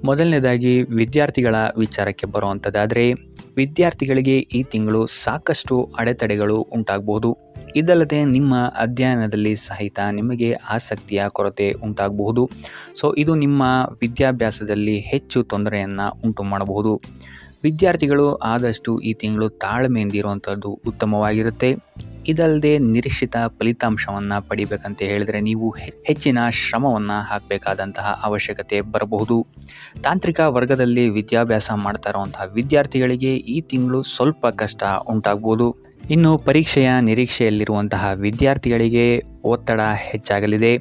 ಮೊದಲನೇದಾಗಿ ವಿದ್ಯಾರ್ಥಿಗಳ ವಿಚಾರಕ್ಕೆ ಬರುವಂಥದ್ದಾದರೆ, ವಿದ್ಯಾರ್ಥಿಗಳಿಗೆ ಈ ತಿಂಗಳು ಸಾಕಷ್ಟು ಅಡೆತಡೆಗಳು ಉಂಟಾಗಬಹುದು. ಇದಲ್ಲದೆ ನಿಮ್ಮ ಅಧ್ಯಯನದಲ್ಲಿ ಸಹಿತ ನಿಮಗೆ ಆಸಕ್ತಿಯ ಕೊರತೆ ಉಂಟಾಗಬಹುದು. ಇದು ನಿಮ್ಮ ವಿದ್ಯಾಭ್ಯಾಸದಲ್ಲಿ ಹೆಚ್ಚು ತೊಂದರೆಯನ್ನು ಉಂಟು ಮಾಡಬಹುದು. ವಿದ್ಯಾರ್ಥಿಗಳು ಆದಷ್ಟು ಈ ತಿಂಗಳು ತಾಳ್ಮೆಯಿಂದಿರುವಂಥದ್ದು ಉತ್ತಮವಾಗಿರುತ್ತೆ. ಇದಲ್ಲದೆ ನಿರೀಕ್ಷಿತ ಫಲಿತಾಂಶವನ್ನು ಪಡಿಬೇಕಂತ ಹೇಳಿದರೆ ನೀವು ಹೆಚ್ಚಿನ ಶ್ರಮವನ್ನು ಹಾಕಬೇಕಾದಂತಹ ಅವಶ್ಯಕತೆ ಬರಬಹುದು. ತಾಂತ್ರಿಕ ವರ್ಗದಲ್ಲಿ ವಿದ್ಯಾಭ್ಯಾಸ ಮಾಡ್ತಾ ಇರುವಂತಹ ವಿದ್ಯಾರ್ಥಿಗಳಿಗೆ ಈ ತಿಂಗಳು ಸ್ವಲ್ಪ ಕಷ್ಟ ಉಂಟಾಗ್ಬೋದು. ಇನ್ನು ಪರೀಕ್ಷೆಯ ನಿರೀಕ್ಷೆಯಲ್ಲಿರುವಂತಹ ವಿದ್ಯಾರ್ಥಿಗಳಿಗೆ ಒತ್ತಡ ಹೆಚ್ಚಾಗಲಿದೆ.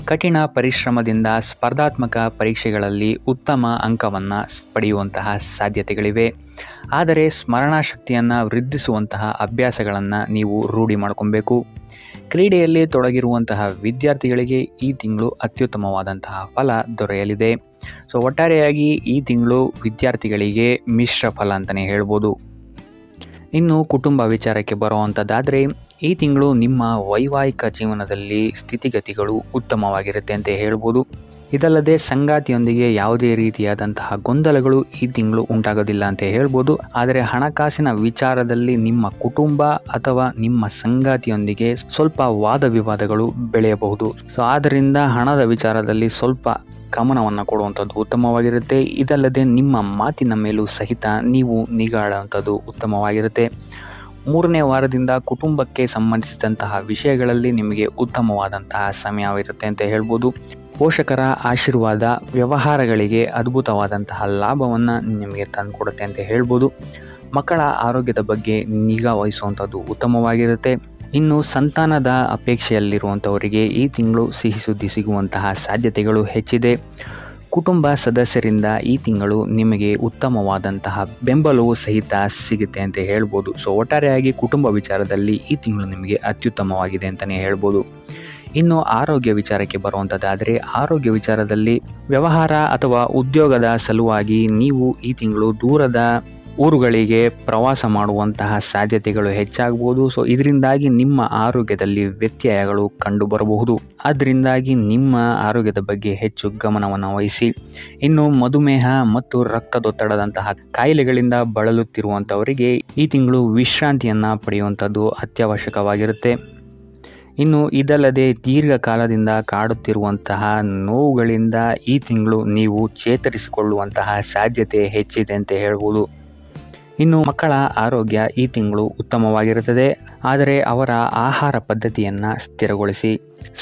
ಕಠಿಣ ಪರಿಶ್ರಮದಿಂದ ಸ್ಪರ್ಧಾತ್ಮಕ ಪರೀಕ್ಷೆಗಳಲ್ಲಿ ಉತ್ತಮ ಅಂಕವನ್ನು ಪಡೆಯುವಂತಹ ಸಾಧ್ಯತೆಗಳಿವೆ. ಆದರೆ ಸ್ಮರಣಾಶಕ್ತಿಯನ್ನು ವೃದ್ಧಿಸುವಂತಹ ಅಭ್ಯಾಸಗಳನ್ನು ನೀವು ರೂಢಿ ಮಾಡ್ಕೊಬೇಕು. ಕ್ರೀಡೆಯಲ್ಲಿ ತೊಡಗಿರುವಂತಹ ವಿದ್ಯಾರ್ಥಿಗಳಿಗೆ ಈ ತಿಂಗಳು ಅತ್ಯುತ್ತಮವಾದಂತಹ ಫಲ ದೊರೆಯಲಿದೆ. ಒಟ್ಟಾರೆಯಾಗಿ ಈ ತಿಂಗಳು ವಿದ್ಯಾರ್ಥಿಗಳಿಗೆ ಮಿಶ್ರ ಫಲ ಅಂತಲೇ ಹೇಳ್ಬೋದು. ಇನ್ನು ಕುಟುಂಬ ವಿಚಾರಕ್ಕೆ ಬರುವಂಥದ್ದಾದರೆ, ಈ ತಿಂಗಳು ನಿಮ್ಮ ವೈವಾಹಿಕ ಜೀವನದಲ್ಲಿ ಸ್ಥಿತಿಗತಿಗಳು ಉತ್ತಮವಾಗಿರುತ್ತೆ ಅಂತ ಹೇಳ್ಬೋದು. ಇದಲ್ಲದೆ ಸಂಗಾತಿಯೊಂದಿಗೆ ಯಾವುದೇ ರೀತಿಯಾದಂತಹ ಗೊಂದಲಗಳು ಈ ತಿಂಗಳು ಉಂಟಾಗೋದಿಲ್ಲ ಅಂತ ಹೇಳ್ಬೋದು. ಆದರೆ ಹಣಕಾಸಿನ ವಿಚಾರದಲ್ಲಿ ನಿಮ್ಮ ಕುಟುಂಬ ಅಥವಾ ನಿಮ್ಮ ಸಂಗಾತಿಯೊಂದಿಗೆ ಸ್ವಲ್ಪ ವಾದ ವಿವಾದಗಳು ಬೆಳೆಯಬಹುದು. ಆದ್ದರಿಂದ ಹಣದ ವಿಚಾರದಲ್ಲಿ ಸ್ವಲ್ಪ ಗಮನವನ್ನು ಕೊಡುವಂಥದ್ದು ಉತ್ತಮವಾಗಿರುತ್ತೆ. ಇದಲ್ಲದೆ ನಿಮ್ಮ ಮಾತಿನ ಮೇಲೂ ಸಹಿತ ನೀವು ನಿಗಾ ಇಡುವಂಥದ್ದು ಉತ್ತಮವಾಗಿರುತ್ತೆ. 3ನೇ ವಾರದಿಂದ ಕುಟುಂಬಕ್ಕೆ ಸಂಬಂಧಿಸಿದಂತಹ ವಿಷಯಗಳಲ್ಲಿ ನಿಮಗೆ ಉತ್ತಮವಾದಂತಹ ಸಮಯವಿರುತ್ತೆ ಅಂತ ಹೇಳ್ಬೋದು. ಪೋಷಕರ ಆಶೀರ್ವಾದ ವ್ಯವಹಾರಗಳಿಗೆ ಅದ್ಭುತವಾದಂತಹ ಲಾಭವನ್ನು ನಿಮಗೆ ತಂದುಕೊಡುತ್ತೆ ಅಂತ ಹೇಳ್ಬೋದು. ಮಕ್ಕಳ ಆರೋಗ್ಯದ ಬಗ್ಗೆ ನಿಗಾ ವಹಿಸುವಂಥದ್ದು ಉತ್ತಮವಾಗಿರುತ್ತೆ. ಇನ್ನು ಸಂತಾನದ ಅಪೇಕ್ಷೆಯಲ್ಲಿರುವಂಥವರಿಗೆ ಈ ತಿಂಗಳು ಸಿಹಿ ಸುದ್ದಿ ಸಿಗುವಂತಹ ಸಾಧ್ಯತೆಗಳು ಹೆಚ್ಚಿದೆ. ಕುಟುಂಬ ಸದಸ್ಯರಿಂದ ಈ ತಿಂಗಳು ನಿಮಗೆ ಉತ್ತಮವಾದಂತಹ ಬೆಂಬಲವು ಸಹಿತ ಸಿಗುತ್ತೆ ಅಂತ ಹೇಳ್ಬೋದು. ಒಟ್ಟಾರೆಯಾಗಿ ಕುಟುಂಬ ವಿಚಾರದಲ್ಲಿ ಈ ತಿಂಗಳು ನಿಮಗೆ ಅತ್ಯುತ್ತಮವಾಗಿದೆ ಅಂತಲೇ ಹೇಳ್ಬೋದು. ಇನ್ನು ಆರೋಗ್ಯ ವಿಚಾರಕ್ಕೆ ಬರುವಂಥದ್ದಾದರೆ, ಆರೋಗ್ಯ ವಿಚಾರದಲ್ಲಿ ವ್ಯವಹಾರ ಅಥವಾ ಉದ್ಯೋಗದ ಸಲುವಾಗಿ ನೀವು ಈ ತಿಂಗಳು ದೂರದ ಊರುಗಳಿಗೆ ಪ್ರವಾಸ ಮಾಡುವಂತಹ ಸಾಧ್ಯತೆಗಳು ಹೆಚ್ಚಾಗಬಹುದು. ಇದರಿಂದಾಗಿ ನಿಮ್ಮ ಆರೋಗ್ಯದಲ್ಲಿ ವ್ಯತ್ಯಯಗಳು ಕಂಡು ಬರಬಹುದು. ಅದರಿಂದಾಗಿ ನಿಮ್ಮ ಆರೋಗ್ಯದ ಬಗ್ಗೆ ಹೆಚ್ಚು ಗಮನವನ್ನು ವಹಿಸಿ. ಇನ್ನು ಮಧುಮೇಹ ಮತ್ತು ರಕ್ತದೊತ್ತಡದಂತಹ ಕಾಯಿಲೆಗಳಿಂದ ಬಳಲುತ್ತಿರುವಂಥವರಿಗೆ ಈ ತಿಂಗಳು ವಿಶ್ರಾಂತಿಯನ್ನು ಪಡೆಯುವಂಥದ್ದು ಅತ್ಯವಶ್ಯಕವಾಗಿರುತ್ತೆ. ಇನ್ನು ಇದಲ್ಲದೆ ದೀರ್ಘಕಾಲದಿಂದ ಕಾಡುತ್ತಿರುವಂತಹ ನೋವುಗಳಿಂದ ಈ ತಿಂಗಳು ನೀವು ಚೇತರಿಸಿಕೊಳ್ಳುವಂತಹ ಸಾಧ್ಯತೆ ಹೆಚ್ಚಿದೆ ಅಂತ ಹೇಳ್ಬೋದು. ಇನ್ನು ಮಕ್ಕಳ ಆರೋಗ್ಯ ಈ ತಿಂಗಳು ಉತ್ತಮವಾಗಿರುತ್ತದೆ. ಆದರೆ ಅವರ ಆಹಾರ ಪದ್ಧತಿಯನ್ನು ಸ್ಥಿರಗೊಳಿಸಿ.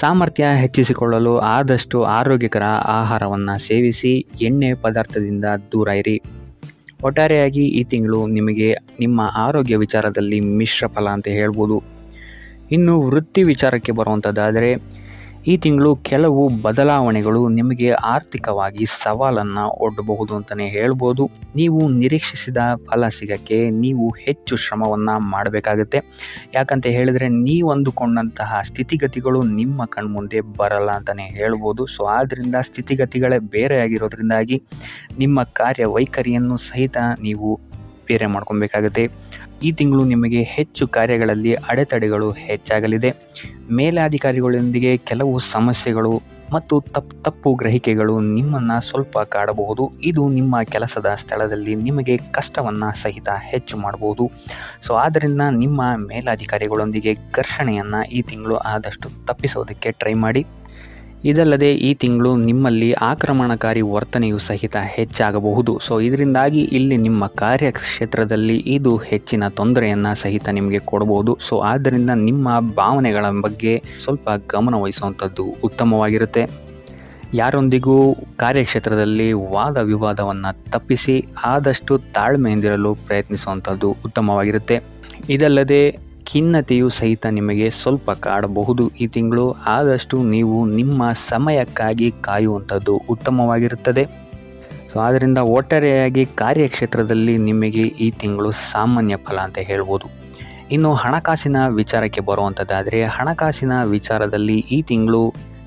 ಸಾಮರ್ಥ್ಯ ಹೆಚ್ಚಿಸಿಕೊಳ್ಳಲು ಆದಷ್ಟು ಆರೋಗ್ಯಕರ ಆಹಾರವನ್ನು ಸೇವಿಸಿ. ಎಣ್ಣೆ ಪದಾರ್ಥದಿಂದ ದೂರ ಇರಿ. ಒಟ್ಟಾರೆಯಾಗಿ ಈ ತಿಂಗಳು ನಿಮಗೆ ನಿಮ್ಮ ಆರೋಗ್ಯ ವಿಚಾರದಲ್ಲಿ ಮಿಶ್ರ ಫಲ ಅಂತ ಹೇಳ್ಬೋದು. ಇನ್ನು ವೃತ್ತಿ ವಿಚಾರಕ್ಕೆ ಬರುವಂಥದ್ದಾದರೆ, ಈ ತಿಂಗಳು ಕೆಲವು ಬದಲಾವಣೆಗಳು ನಿಮಗೆ ಆರ್ಥಿಕವಾಗಿ ಸವಾಲನ್ನು ಒಡ್ಡಬಹುದು ಅಂತಲೇ ಹೇಳ್ಬೋದು. ನೀವು ನಿರೀಕ್ಷಿಸಿದ ಫಲ ಸಿಗೋಕ್ಕೆ ನೀವು ಹೆಚ್ಚು ಶ್ರಮವನ್ನು ಮಾಡಬೇಕಾಗುತ್ತೆ. ಯಾಕಂತ ಹೇಳಿದರೆ ನೀವು ಅಂದುಕೊಂಡಂತಹ ಸ್ಥಿತಿಗತಿಗಳು ನಿಮ್ಮ ಕಣ್ಮುಂದೆ ಬರಲ್ಲ ಅಂತಲೇ ಹೇಳ್ಬೋದು. ಆದ್ದರಿಂದ ಸ್ಥಿತಿಗತಿಗಳೇ ಬೇರೆಯಾಗಿರೋದ್ರಿಂದಾಗಿ ನಿಮ್ಮ ಕಾರ್ಯವೈಖರಿಯನ್ನು ಸಹಿತ ನೀವು ಬೇರೆ ಮಾಡ್ಕೊಬೇಕಾಗುತ್ತೆ. ಈ ತಿಂಗಳು ನಿಮಗೆ ಹೆಚ್ಚು ಕಾರ್ಯಗಳಲ್ಲಿ ಅಡೆತಡೆಗಳು ಹೆಚ್ಚಾಗಲಿದೆ. ಮೇಲಾಧಿಕಾರಿಗಳೊಂದಿಗೆ ಕೆಲವು ಸಮಸ್ಯೆಗಳು ಮತ್ತು ತಪ್ಪು ಗ್ರಹಿಕೆಗಳು ನಿಮ್ಮನ್ನು ಸ್ವಲ್ಪ ಕಾಡಬಹುದು. ಇದು ನಿಮ್ಮ ಕೆಲಸದ ಸ್ಥಳದಲ್ಲಿ ನಿಮಗೆ ಕಷ್ಟವನ್ನು ಸಹಿತ ಹೆಚ್ಚು ಮಾಡಬಹುದು. ಆದ್ದರಿಂದ ನಿಮ್ಮ ಮೇಲಾಧಿಕಾರಿಗಳೊಂದಿಗೆ ಘರ್ಷಣೆಯನ್ನು ಈ ತಿಂಗಳು ಆದಷ್ಟು ತಪ್ಪಿಸೋದಕ್ಕೆ ಟ್ರೈ ಮಾಡಿ. ಇದಲ್ಲದೆ ಈ ತಿಂಗಳು ನಿಮ್ಮಲ್ಲಿ ಆಕ್ರಮಣಕಾರಿ ವರ್ತನೆಯು ಸಹಿತ ಹೆಚ್ಚಾಗಬಹುದು. ಇದರಿಂದಾಗಿ ಇಲ್ಲಿ ನಿಮ್ಮ ಕಾರ್ಯಕ್ಷೇತ್ರದಲ್ಲಿ ಇದು ಹೆಚ್ಚಿನ ತೊಂದರೆಯನ್ನು ಸಹಿತ ನಿಮಗೆ ಕೊಡಬಹುದು. ಆದ್ದರಿಂದ ನಿಮ್ಮ ಭಾವನೆಗಳ ಬಗ್ಗೆ ಸ್ವಲ್ಪ ಗಮನ ವಹಿಸುವಂಥದ್ದು ಉತ್ತಮವಾಗಿರುತ್ತೆ. ಯಾರೊಂದಿಗೂ ಕಾರ್ಯಕ್ಷೇತ್ರದಲ್ಲಿ ವಾದ ವಿವಾದವನ್ನು ತಪ್ಪಿಸಿ ಆದಷ್ಟು ತಾಳ್ಮೆಯಿಂದಿರಲು ಪ್ರಯತ್ನಿಸುವಂಥದ್ದು ಉತ್ತಮವಾಗಿರುತ್ತೆ. ಇದಲ್ಲದೆ ಖಿನ್ನತೆಯು ಸಹಿತ ನಿಮಗೆ ಸ್ವಲ್ಪ ಕಾಡಬಹುದು. ಈ ತಿಂಗಳು ಆದಷ್ಟು ನೀವು ನಿಮ್ಮ ಸಮಯಕ್ಕಾಗಿ ಕಾಯುವಂಥದ್ದು ಉತ್ತಮವಾಗಿರುತ್ತದೆ. ಆದ್ದರಿಂದ ಒಟ್ಟಾರೆಯಾಗಿ ಕಾರ್ಯಕ್ಷೇತ್ರದಲ್ಲಿ ನಿಮಗೆ ಈ ತಿಂಗಳು ಸಾಮಾನ್ಯ ಫಲ ಅಂತ ಹೇಳ್ಬೋದು. ಇನ್ನು ಹಣಕಾಸಿನ ವಿಚಾರಕ್ಕೆ ಬರುವಂಥದ್ದಾದರೆ, ಹಣಕಾಸಿನ ವಿಚಾರದಲ್ಲಿ ಈ ತಿಂಗಳು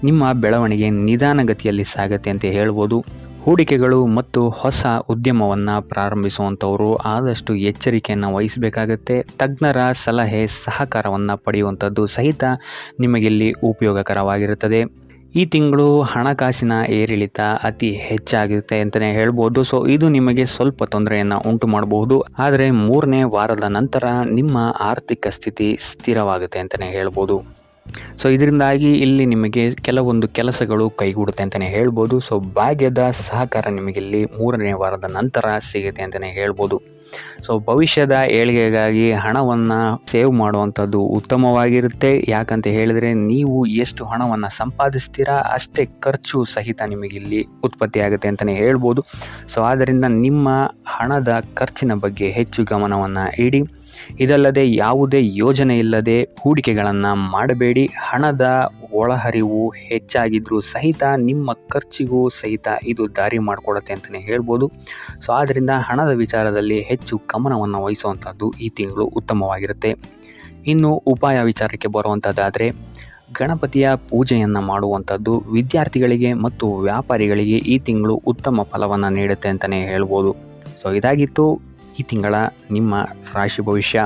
ನಿಮ್ಮ ಬೆಳವಣಿಗೆ ನಿಧಾನಗತಿಯಲ್ಲಿ ಸಾಗುತ್ತೆ ಅಂತ ಹೇಳ್ಬೋದು. ಹೂಡಿಕೆಗಳು ಮತ್ತು ಹೊಸ ಉದ್ಯಮವನ್ನು ಪ್ರಾರಂಭಿಸುವಂಥವರು ಆದಷ್ಟು ಎಚ್ಚರಿಕೆಯನ್ನು ವಹಿಸಬೇಕಾಗತ್ತೆ. ತಜ್ಞರ ಸಲಹೆ ಸಹಕಾರವನ್ನು ಪಡೆಯುವಂಥದ್ದು ಸಹಿತ ನಿಮಗಿಲ್ಲಿ ಉಪಯೋಗಕರವಾಗಿರುತ್ತದೆ. ಈ ತಿಂಗಳು ಹಣಕಾಸಿನ ಏರಿಳಿತ ಅತಿ ಹೆಚ್ಚಾಗುತ್ತೆ ಅಂತಲೇ ಹೇಳ್ಬೋದು. ಸೊ ಇದು ನಿಮಗೆ ಸ್ವಲ್ಪ ತೊಂದರೆಯನ್ನು ಉಂಟು ಮಾಡಬಹುದು. ಆದರೆ 3ನೇ ವಾರದ ನಂತರ ನಿಮ್ಮ ಆರ್ಥಿಕ ಸ್ಥಿತಿ ಸ್ಥಿರವಾಗುತ್ತೆ ಅಂತಲೇ ಹೇಳ್ಬೋದು. ಸೊ ಇದರಿಂದಾಗಿ ಇಲ್ಲಿ ನಿಮಗೆ ಕೆಲವೊಂದು ಕೆಲಸಗಳು ಕೈಗೂಡುತ್ತೆ ಅಂತಲೇ ಹೇಳ್ಬೋದು. ಸೊ ಭಾಗ್ಯದ ಸಹಕಾರ ನಿಮಗೆ ಇಲ್ಲಿ 3ನೇ ವಾರದ ನಂತರ ಸಿಗುತ್ತೆ ಅಂತಲೇ ಹೇಳ್ಬೋದು. ಸೊ ಭವಿಷ್ಯದ ಏಳಿಗೆಗಾಗಿ ಹಣವನ್ನು ಸೇವ್ ಮಾಡುವಂಥದ್ದು ಉತ್ತಮವಾಗಿರುತ್ತೆ. ಯಾಕಂತ ಹೇಳಿದರೆ ನೀವು ಎಷ್ಟು ಹಣವನ್ನು ಸಂಪಾದಿಸ್ತೀರಾ ಅಷ್ಟೇ ಖರ್ಚು ಸಹಿತ ನಿಮಗಿಲ್ಲಿ ಉತ್ಪತ್ತಿ ಆಗುತ್ತೆ ಅಂತಲೇ ಹೇಳ್ಬೋದು. ಸೊ ಆದ್ದರಿಂದ ನಿಮ್ಮ ಹಣದ ಖರ್ಚಿನ ಬಗ್ಗೆ ಹೆಚ್ಚು ಗಮನವನ್ನು ಇಡಿ. ಇದಲ್ಲದೆ ಯಾವುದೇ ಯೋಜನೆ ಇಲ್ಲದೆ ಹೂಡಿಕೆಗಳನ್ನು ಮಾಡಬೇಡಿ. ಹಣದ ಒಳಹರಿವು ಹೆಚ್ಚಾಗಿದ್ರೂ ಸಹಿತ ನಿಮ್ಮ ಖರ್ಚಿಗೂ ಸಹಿತ ಇದು ದಾರಿ ಮಾಡಿಕೊಡುತ್ತೆ ಅಂತಲೇ ಹೇಳ್ಬೋದು. ಸೊ ಆದ್ದರಿಂದ ಹಣದ ವಿಚಾರದಲ್ಲಿ ಹೆಚ್ಚು ಗಮನವನ್ನು ವಹಿಸುವಂಥದ್ದು ಈ ತಿಂಗಳು ಉತ್ತಮವಾಗಿರುತ್ತೆ. ಇನ್ನು ಉಪಾಯ ವಿಚಾರಕ್ಕೆ ಬರುವಂಥದ್ದಾದರೆ ಗಣಪತಿಯ ಪೂಜೆಯನ್ನು ಮಾಡುವಂಥದ್ದು ವಿದ್ಯಾರ್ಥಿಗಳಿಗೆ ಮತ್ತು ವ್ಯಾಪಾರಿಗಳಿಗೆ ಈ ತಿಂಗಳು ಉತ್ತಮ ಫಲವನ್ನು ನೀಡುತ್ತೆ ಅಂತಲೇ ಹೇಳ್ಬೋದು. ಸೊ ಇದಾಗಿತ್ತು ಈ ತಿಂಗಳ ನಿಮ್ಮ ರಾಶಿ ಭವಿಷ್ಯ.